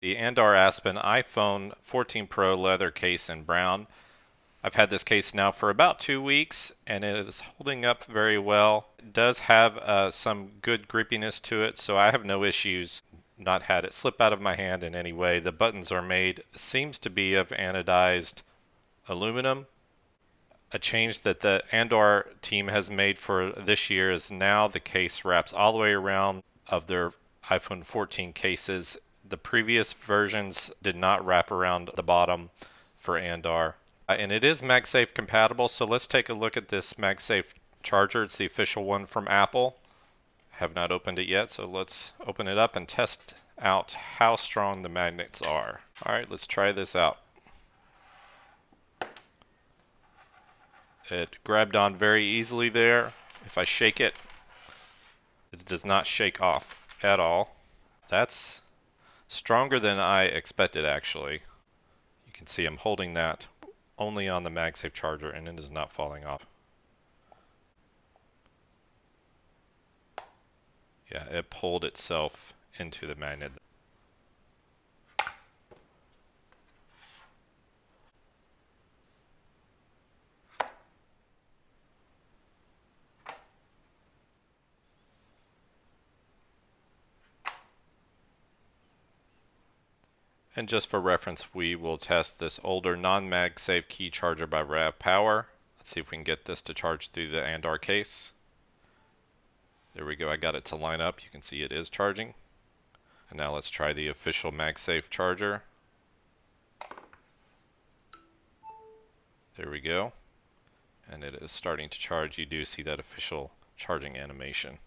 the Andar Aspen iPhone 14 Pro leather case in brown. I've had this case now for about 2 weeks and it is holding up very well. It does have some good grippiness to it, so I have no issues. Not had it slip out of my hand in any way. The buttons are made, seems to be of anodized aluminum. A change that the Andar team has made for this year is now the case wraps all the way around of their iPhone 14 cases. The previous versions did not wrap around the bottom for Andar. And it is MagSafe compatible, so let's take a look at this MagSafe charger. It's the official one from Apple. I have not opened it yet, so let's open it up and test out how strong the magnets are. Alright, let's try this out. It grabbed on very easily there. If I shake it, it does not shake off at all. That's stronger than I expected, actually. You can see I'm holding that only on the MagSafe charger and it is not falling off. Yeah, it pulled itself into the magnet. And just for reference, we will test this older non-MagSafe Qi charger by Ravpower. Let's see if we can get this to charge through the Andar case. There we go, I got it to line up. You can see it is charging. And now let's try the official MagSafe charger. There we go. And it is starting to charge. You do see that official charging animation.